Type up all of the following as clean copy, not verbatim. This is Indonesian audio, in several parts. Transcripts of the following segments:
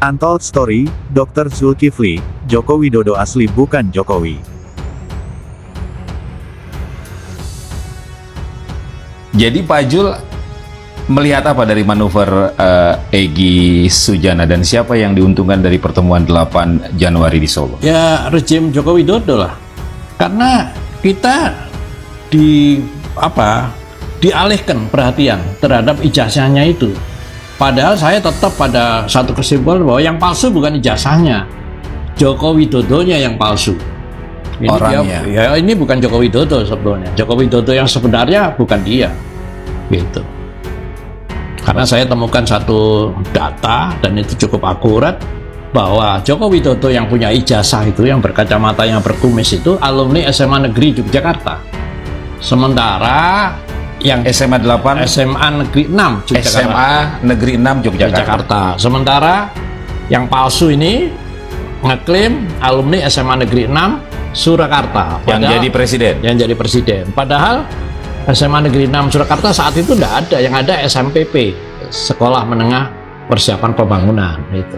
Untold Story, Dr. Zulkifli, Joko Widodo asli bukan Jokowi. Jadi Pak Jul melihat apa dari manuver Egy Sujana dan siapa yang diuntungkan dari pertemuan 8 Januari di Solo? Ya rejim Joko Widodo lah. Karena kita dialihkan perhatian terhadap ijazahnya itu. Padahal saya tetap pada satu kesimpulan bahwa yang palsu bukan ijazahnya, Joko Widodonya yang palsu. Ini orangnya. Ini bukan Joko Widodo sebetulnya. Joko Widodo yang sebenarnya bukan dia, gitu. Karena saya temukan satu data dan itu cukup akurat bahwa Joko Widodo yang punya ijazah itu, yang berkacamata, yang berkumis itu alumni SMA Negeri Yogyakarta. Sementara yang SMA 8, SMA Negeri 6 Yogyakarta. SMA Negeri 6 Yogyakarta. Sementara yang palsu ini ngeklaim alumni SMA Negeri 6 Surakarta. Yang jadi presiden. Yang jadi presiden. Padahal SMA Negeri 6 Surakarta saat itu tidak ada, yang ada SMPP, Sekolah Menengah Persiapan Pembangunan itu.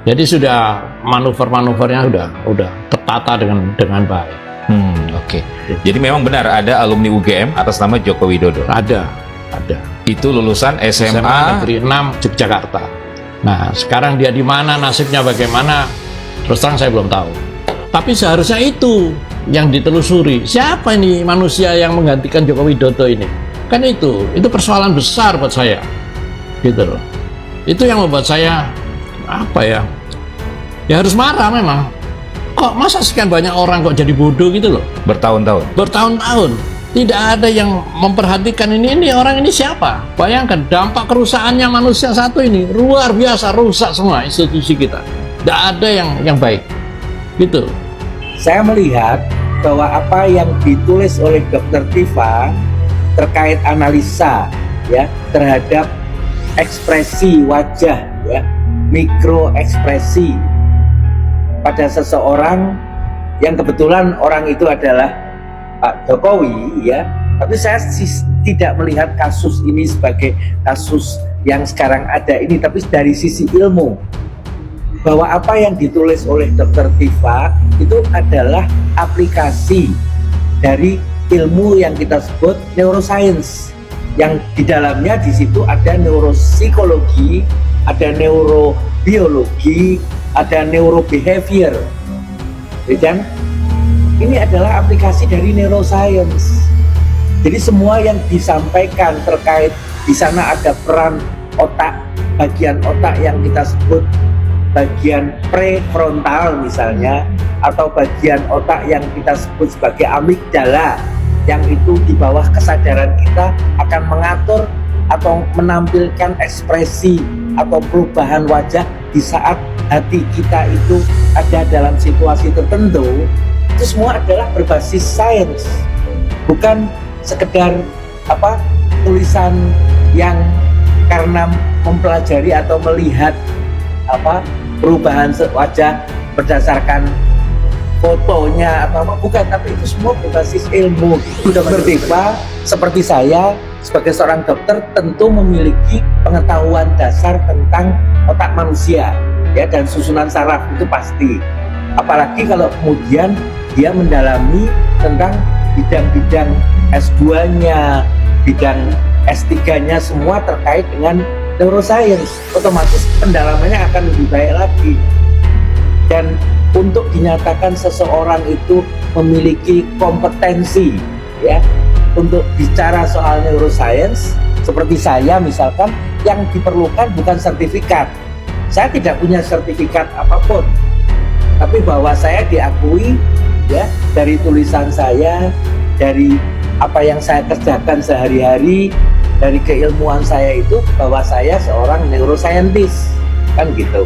Jadi sudah manuver-manuvernya udah tertata dengan baik. Oke. Jadi memang benar ada alumni UGM atas nama Joko Widodo. Ada. Itu lulusan SMA Negeri 6 Yogyakarta. Nah, sekarang dia di mana, nasibnya bagaimana? Terus terang saya belum tahu. Tapi seharusnya itu yang ditelusuri. Siapa ini manusia yang menggantikan Joko Widodo ini? Kan itu persoalan besar buat saya. Gitu loh. Itu yang membuat saya ya harus marah memang. Kok masa sekian banyak orang kok jadi bodoh gitu loh? Bertahun-tahun tidak ada yang memperhatikan ini orang ini siapa? Bayangkan dampak kerusakannya manusia satu ini luar biasa, rusak semua institusi kita. Tidak ada yang baik, gitu. Saya melihat bahwa apa yang ditulis oleh Dr. Tifa terkait analisa ya terhadap ekspresi wajah ya, mikro ekspresi pada seseorang yang kebetulan orang itu adalah Pak Jokowi ya, tapi saya tidak melihat kasus ini sebagai kasus yang sekarang ada ini, tapi dari sisi ilmu bahwa apa yang ditulis oleh Dr. Tifa itu adalah aplikasi dari ilmu yang kita sebut neuroscience, yang di dalamnya di situ ada neuropsikologi, ada neurobiologi, ada neurobehavior, dan ini adalah aplikasi dari neuroscience. Jadi semua yang disampaikan terkait di sana ada peran otak, bagian otak yang kita sebut bagian prefrontal misalnya, atau bagian otak yang kita sebut sebagai amigdala, yang itu di bawah kesadaran kita akan mengatur atau menampilkan ekspresi atau perubahan wajah di saat hati kita itu ada dalam situasi tertentu. Itu semua adalah berbasis sains, bukan sekedar tulisan yang karena mempelajari atau melihat perubahan wajah berdasarkan fotonya atau bukan, tapi itu semua berbasis ilmu. Dokter Tifa seperti saya sebagai seorang dokter tentu memiliki pengetahuan dasar tentang otak manusia ya, dan susunan saraf itu pasti. Apalagi kalau kemudian dia mendalami tentang bidang-bidang S2-nya, bidang S3-nya semua terkait dengan neuroscience, otomatis pendalamannya akan lebih baik lagi. Dan untuk dinyatakan seseorang itu memiliki kompetensi ya untuk bicara soal neuroscience, seperti saya misalkan, yang diperlukan bukan sertifikat. Saya tidak punya sertifikat apapun, tapi bahwa saya diakui ya dari tulisan saya, dari apa yang saya kerjakan sehari-hari, dari keilmuan saya itu bahwa saya seorang neuroscientist, kan gitu.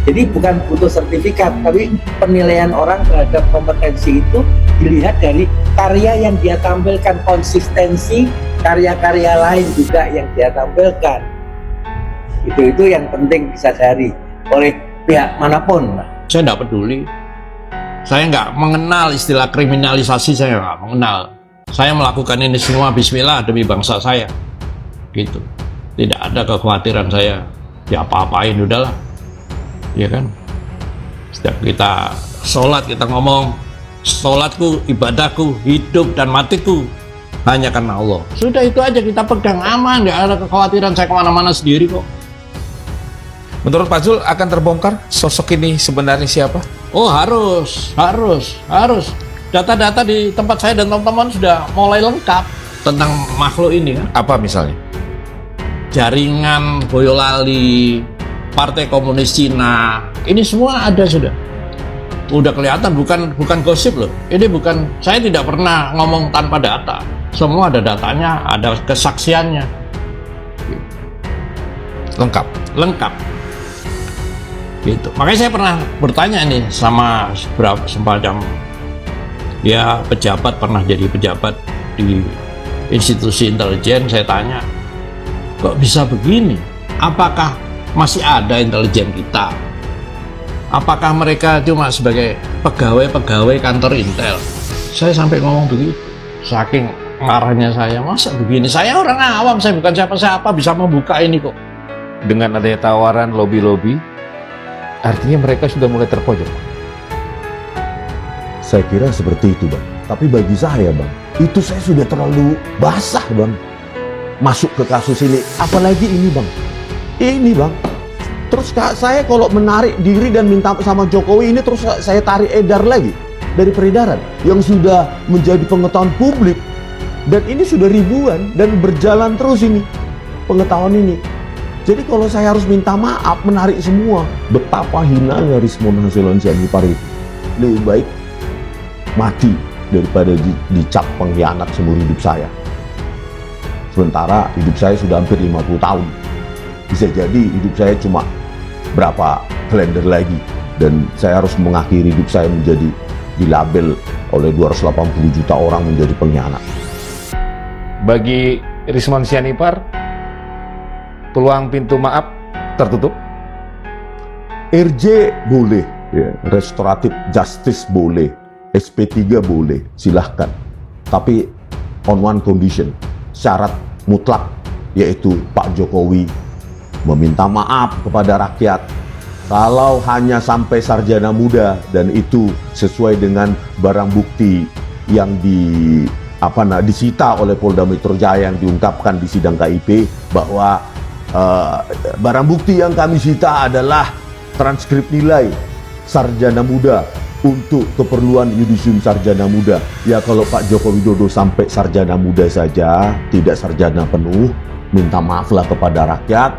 Jadi bukan butuh sertifikat, tapi penilaian orang terhadap kompetensi itu dilihat dari karya yang dia tampilkan, konsistensi karya-karya lain juga yang dia tampilkan. Itu yang penting disadari oleh pihak manapun. Saya tidak peduli. Saya nggak mengenal istilah kriminalisasi, saya nggak mengenal. Saya melakukan ini semua bismillah demi bangsa saya. Gitu. Tidak ada kekhawatiran saya diapa-apain, udahlah. ya kan? Setiap kita sholat, kita ngomong, sholatku, ibadahku, hidup dan matiku hanya karena Allah. Sudah itu aja kita pegang, aman, nggak ada kekhawatiran saya kemana-mana sendiri kok. Menurut Pak Zul akan terbongkar sosok ini sebenarnya siapa? Oh harus. Data-data di tempat saya dan teman-teman sudah mulai lengkap tentang makhluk ini kan. Apa misalnya? Jaringan Boyolali, Partai Komunis Cina, ini semua ada sudah. Udah kelihatan, bukan gosip loh. Ini bukan, saya tidak pernah ngomong tanpa data. Semua ada datanya, ada kesaksiannya. Lengkap. Gitu. Makanya saya pernah bertanya nih sama semacam ya pejabat, pernah jadi pejabat di institusi intelijen. Saya tanya, kok bisa begini? Apakah masih ada intelijen kita? Apakah mereka cuma sebagai pegawai kantor Intel? Saya sampai ngomong begitu, saking marahnya saya. Masa begini? Saya orang awam, saya bukan siapa-siapa, bisa membuka ini kok. Dengan adanya tawaran lobby-lobby, artinya mereka sudah mulai terpojok. Saya kira seperti itu, Bang. Tapi bagi saya, Bang, itu saya sudah terlalu basah, Bang, masuk ke kasus ini. Apalagi ini, Bang. Ini, Bang. Terus saya kalau menarik diri dan minta sama Jokowi ini, terus saya tarik edar lagi dari peredaran yang sudah menjadi pengetahuan publik. Dan ini sudah ribuan dan berjalan terus ini pengetahuan ini. Jadi kalau saya harus minta maaf, menarik semua, betapa hinanya Rismon Hasilon Sianipar itu. Lebih baik mati daripada dicap pengkhianat seumur hidup saya. Sementara hidup saya sudah hampir 50 tahun. Bisa jadi hidup saya cuma berapa kalender lagi. Dan saya harus mengakhiri hidup saya menjadi dilabel oleh 280 juta orang menjadi pengkhianat. Bagi Rismon Sianipar, peluang pintu maaf tertutup? RJ boleh, ya. Restoratif justice boleh, SP3 boleh, silahkan. Tapi on one condition, syarat mutlak, yaitu Pak Jokowi meminta maaf kepada rakyat. Kalau hanya sampai sarjana muda dan itu sesuai dengan barang bukti yang disita oleh Polda Metro Jaya yang diungkapkan di sidang KIP bahwa barang bukti yang kami sita adalah transkrip nilai sarjana muda untuk keperluan yudisium sarjana muda. Ya kalau Pak Joko Widodo sampai sarjana muda saja, tidak sarjana penuh, minta maaflah kepada rakyat.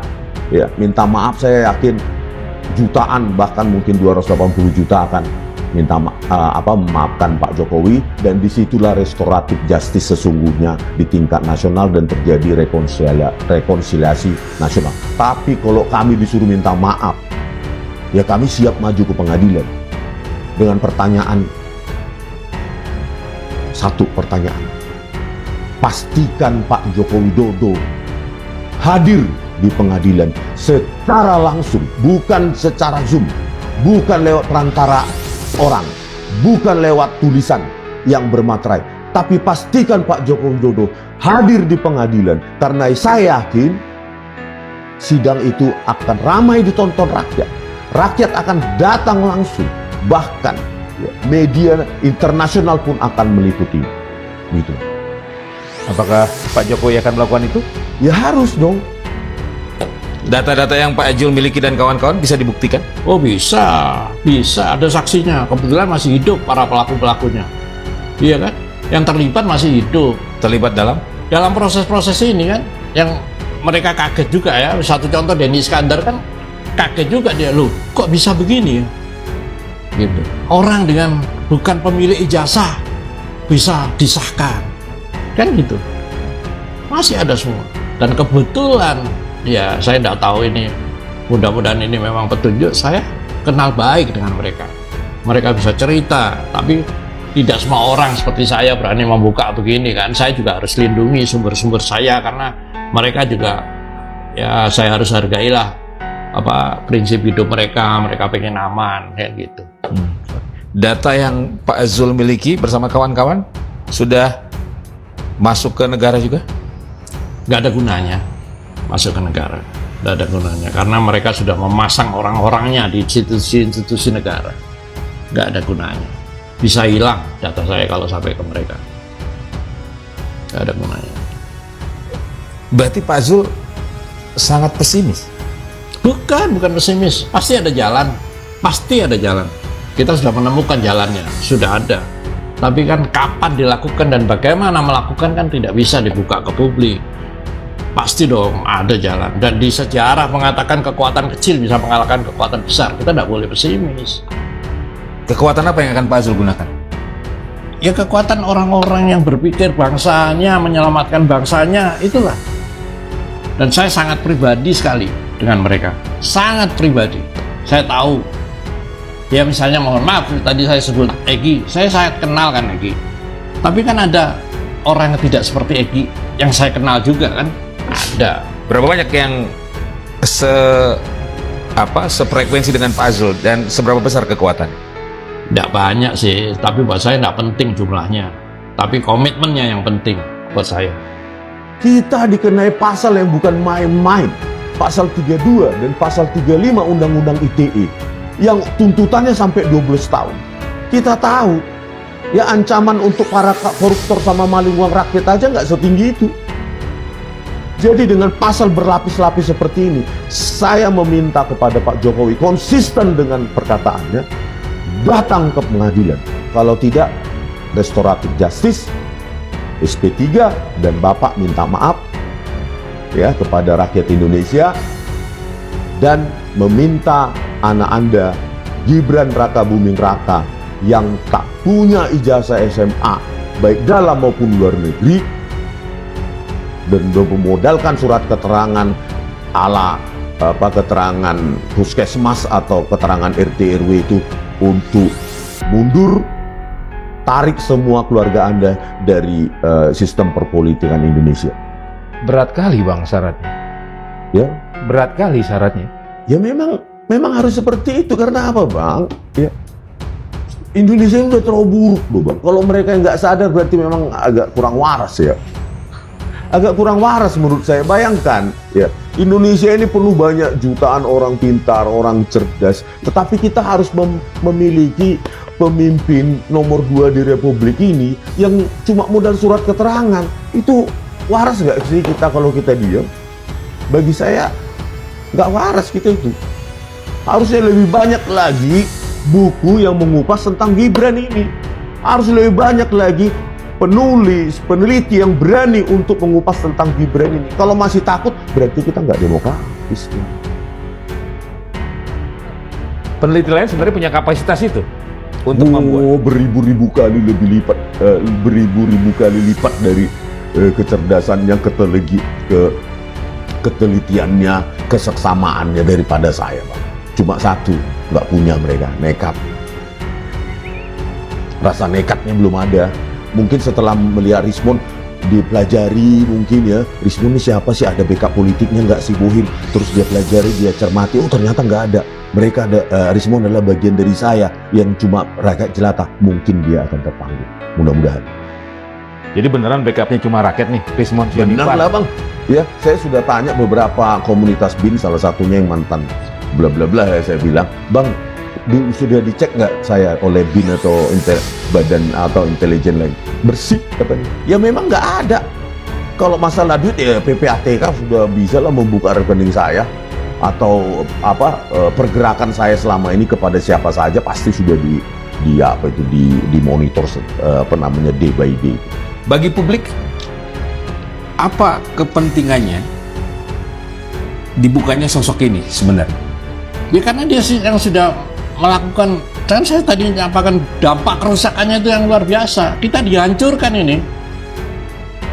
Ya, minta maaf, saya yakin jutaan, bahkan mungkin 280 juta akan minta memaafkan Pak Jokowi, dan disitulah restoratif justice sesungguhnya di tingkat nasional dan terjadi rekonsiliasi nasional. Tapi kalau kami disuruh minta maaf, ya kami siap maju ke pengadilan dengan pertanyaan, satu pertanyaan, pastikan Pak Joko Widodo hadir di pengadilan secara langsung, bukan secara Zoom, bukan lewat perantara orang, bukan lewat tulisan yang bermaterai, tapi pastikan Pak Joko Widodo hadir di pengadilan, karena saya yakin sidang itu akan ramai ditonton rakyat. Rakyat akan datang langsung, bahkan media internasional pun akan meliputi. Gitu. Apakah Pak Jokowi akan melakukan itu? Ya harus dong. Data-data yang Pak Jul miliki dan kawan-kawan bisa dibuktikan? Oh bisa, ada saksinya. Kebetulan masih hidup para pelaku-pelakunya. Iya kan? Yang terlibat masih hidup. Terlibat dalam proses-proses ini kan, yang mereka kaget juga ya. Satu contoh, Denny Iskandar kan kaget juga dia, loh kok bisa begini ya? Gitu. Orang dengan bukan pemilik ijazah bisa disahkan, kan gitu. Masih ada semua. Dan kebetulan, ya saya tidak tahu ini, mudah-mudahan ini memang petunjuk, saya kenal baik dengan mereka. Mereka bisa cerita, tapi tidak semua orang seperti saya berani membuka begini kan. Saya juga harus lindungi sumber-sumber saya, karena mereka juga, ya saya harus hargailah prinsip hidup mereka pengen aman, kayak gitu. Data yang Pak Zul miliki bersama kawan-kawan sudah masuk ke negara juga? Nggak ada gunanya masuk ke negara. Tidak ada gunanya, karena mereka sudah memasang orang-orangnya di institusi-institusi negara. Nggak ada gunanya. Bisa hilang data saya kalau sampai ke mereka. Nggak ada gunanya. Berarti Pak Zul sangat pesimis. Bukan pesimis. Pasti ada jalan. Pasti ada jalan. Kita sudah menemukan jalannya, sudah ada. Tapi kan kapan dilakukan dan bagaimana melakukan kan tidak bisa dibuka ke publik. Pasti dong ada jalan. Dan di sejarah mengatakan kekuatan kecil bisa mengalahkan kekuatan besar. Kita tidak boleh pesimis. Kekuatan apa yang akan Pak Zul gunakan? Ya kekuatan orang-orang yang berpikir bangsanya, menyelamatkan bangsanya, itulah. Dan saya sangat pribadi sekali dengan mereka. Sangat pribadi. Saya tahu. Ya misalnya mohon maaf, tadi saya sebut Egy. Saya sangat kenal kan Egy. Tapi kan ada orang yang tidak seperti Egy yang saya kenal juga kan. Ada. Berapa banyak yang sefrekuensi dengan Pak Zul dan seberapa besar kekuatan? Tidak banyak sih, tapi buat saya tidak penting jumlahnya. Tapi komitmennya yang penting buat saya. Kita dikenai pasal yang bukan main-main. Pasal 32 dan pasal 35 Undang-Undang ITE yang tuntutannya sampai 12 tahun. Kita tahu ya ancaman untuk para koruptor sama maling uang rakyat aja nggak setinggi itu. Jadi dengan pasal berlapis-lapis seperti ini, saya meminta kepada Pak Jokowi konsisten dengan perkataannya, datang ke pengadilan. Kalau tidak, restoratif justice, SP3, dan Bapak minta maaf ya kepada rakyat Indonesia dan meminta anak Anda, Gibran Rakabuming Raka, yang tak punya ijazah SMA, baik dalam maupun luar negeri, dan memodalkan surat keterangan keterangan puskesmas atau keterangan RT RW itu untuk mundur, tarik semua keluarga Anda dari sistem perpolitikan Indonesia. Berat kali Bang syaratnya. Ya, Berat kali syaratnya. ya memang harus seperti itu. Karena apa Bang? Ya, Indonesia ini udah terlalu buruk loh Bang. Kalau mereka nggak sadar berarti memang agak kurang waras ya. Agak kurang waras menurut saya. Bayangkan ya, Indonesia ini penuh banyak jutaan orang pintar, orang cerdas, tetapi kita harus memiliki pemimpin nomor 2 di Republik ini yang cuma modal surat keterangan. Itu waras nggak sih kita kalau kita diam? Bagi saya nggak waras kita itu. Harusnya lebih banyak lagi buku yang mengupas tentang Gibran ini. Harus lebih banyak lagi penulis, peneliti yang berani untuk mengupas tentang Gibran ini. Kalau masih takut, berarti kita nggak demokratis. Peneliti lain sebenarnya punya kapasitas itu untuk membuat. Beribu-ribu kali lebih lipat, beribu-ribu kali lipat dari kecerdasannya, ketelitiannya, keseksamaannya daripada saya, Pak. Cuma satu, nggak punya mereka, nekat. Rasa nekatnya belum ada. Mungkin setelah melihat Rismond dipelajari, mungkin ya, Rismond ini siapa sih, ada backup politiknya nggak sih Bohim, terus dia pelajari, dia cermati, oh ternyata nggak ada. Mereka ada, Rismond adalah bagian dari saya yang cuma rakyat jelata. Mungkin dia akan terpanggil, mudah-mudahan. Jadi beneran backupnya cuma rakyat nih, Rismond Benar lah Bang. Ya, saya sudah tanya beberapa komunitas BIN, salah satunya yang mantan bla bla bla, saya bilang, Bang, sudah dicek nggak saya oleh BIN atau badan atau intelijen lain? Bersih katanya. Ya memang nggak ada. Kalau masalah duit ya PPATK sudah bisa lah membuka rekening saya, atau pergerakan saya selama ini kepada siapa saja pasti sudah dimonitor day by day. Bagi publik, apa kepentingannya dibukanya sosok ini sebenarnya? Ya karena dia yang sudah melakukan, dan saya tadi menyampaikan dampak kerusakannya itu yang luar biasa. Kita dihancurkan ini.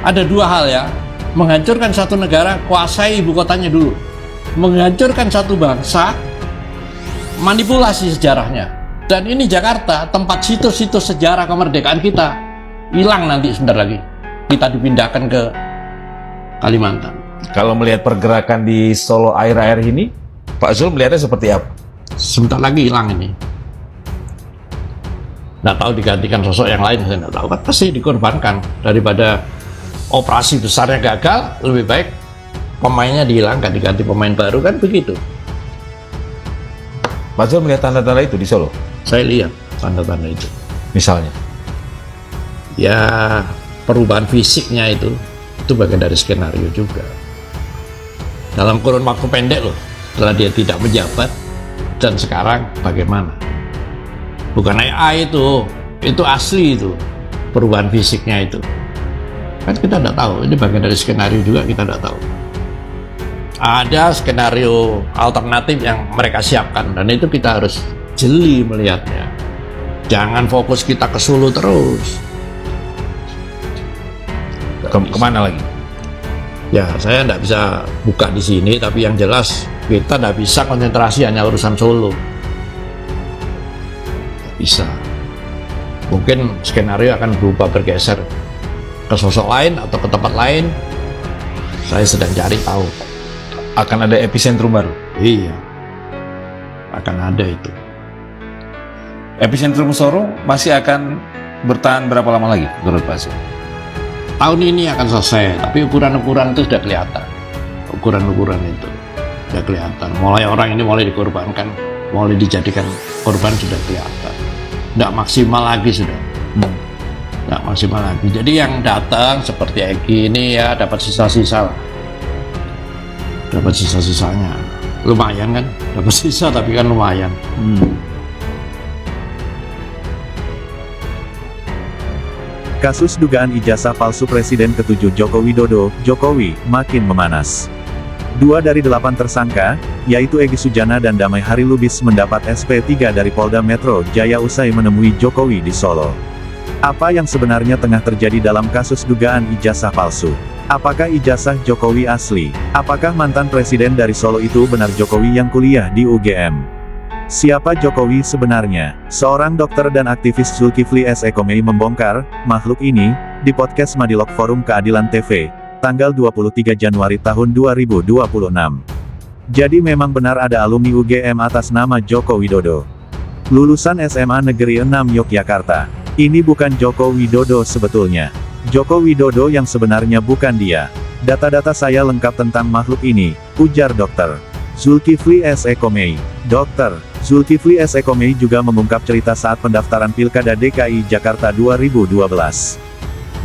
Ada dua hal ya, menghancurkan satu negara, kuasai ibu kotanya dulu. Menghancurkan satu bangsa, manipulasi sejarahnya. Dan ini Jakarta, tempat situs-situs sejarah kemerdekaan kita, hilang nanti sebentar lagi. Kita dipindahkan ke Kalimantan. Kalau melihat pergerakan di Solo akhir-akhir ini, Pak Zul melihatnya seperti apa? Sebentar lagi hilang ini. Nggak tahu digantikan sosok yang lain, saya nggak tahu. Kan pasti dikorbankan. Daripada operasi besarnya gagal, lebih baik pemainnya dihilangkan, diganti pemain baru, kan begitu. Pak Zul melihat tanda-tanda itu di Solo, Saya lihat tanda-tanda itu. misalnya. Ya, perubahan fisiknya itu bagian dari skenario juga. Dalam kurun waktu pendek loh, setelah dia tidak menjabat, dan sekarang bagaimana? Bukan AI itu asli itu, perubahan fisiknya itu. Kan kita tidak tahu, ini bagian dari skenario juga, kita tidak tahu. Ada skenario alternatif yang mereka siapkan, dan itu kita harus jeli melihatnya. Jangan fokus kita ke Solo terus. Kemana lagi? Ya, saya tidak bisa buka di sini, tapi yang jelas kita tidak bisa konsentrasi hanya urusan Solo. Tidak bisa. Mungkin skenario akan berubah, bergeser ke sosok lain atau ke tempat lain. Saya sedang cari tahu. Akan ada epicentrum baru. Iya, akan ada itu. Epicentrum Solo masih akan bertahan berapa lama lagi menurut Pak Zul? Tahun ini akan selesai, tapi ukuran-ukuran itu sudah kelihatan. Ukuran-ukuran itu sudah kelihatan. Mulai orang ini mulai dikorbankan, mulai dijadikan korban sudah kelihatan. Tidak maksimal lagi sudah. Tidak maksimal lagi. Jadi yang datang seperti Egy ini ya dapat sisa-sisa lah. Dapat sisa-sisanya. Lumayan kan? Dapat sisa tapi kan lumayan. Kasus dugaan ijazah palsu Presiden ke-7 Joko Widodo, Jokowi, makin memanas. 2 dari 8 tersangka, yaitu Egy Sujana dan Damai Harilubis mendapat SP3 dari Polda Metro Jaya usai menemui Jokowi di Solo. Apa yang sebenarnya tengah terjadi dalam kasus dugaan ijazah palsu? Apakah ijazah Jokowi asli? Apakah mantan presiden dari Solo itu benar Jokowi yang kuliah di UGM? Siapa Jokowi sebenarnya? Seorang dokter dan aktivis Zulkifli S. Ekomei membongkar makhluk ini di podcast Madilog Forum Keadilan TV, tanggal 23 Januari tahun 2026. Jadi memang benar ada alumni UGM atas nama Joko Widodo. Lulusan SMA Negeri 6 Yogyakarta. Ini bukan Joko Widodo sebetulnya. Joko Widodo yang sebenarnya bukan dia. Data-data saya lengkap tentang makhluk ini, ujar dokter Zulkifli S. Ekomei. Dokter Zulkifli S. Ekomei juga mengungkap cerita saat pendaftaran Pilkada DKI Jakarta 2012.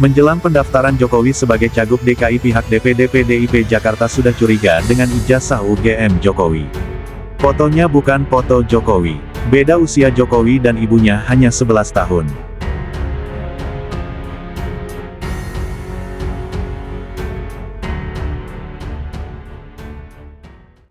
Menjelang pendaftaran Jokowi sebagai cagup DKI, pihak DPD PDIP Jakarta sudah curiga dengan ijazah UGM Jokowi. Fotonya bukan foto Jokowi. Beda usia Jokowi dan ibunya hanya 11 tahun.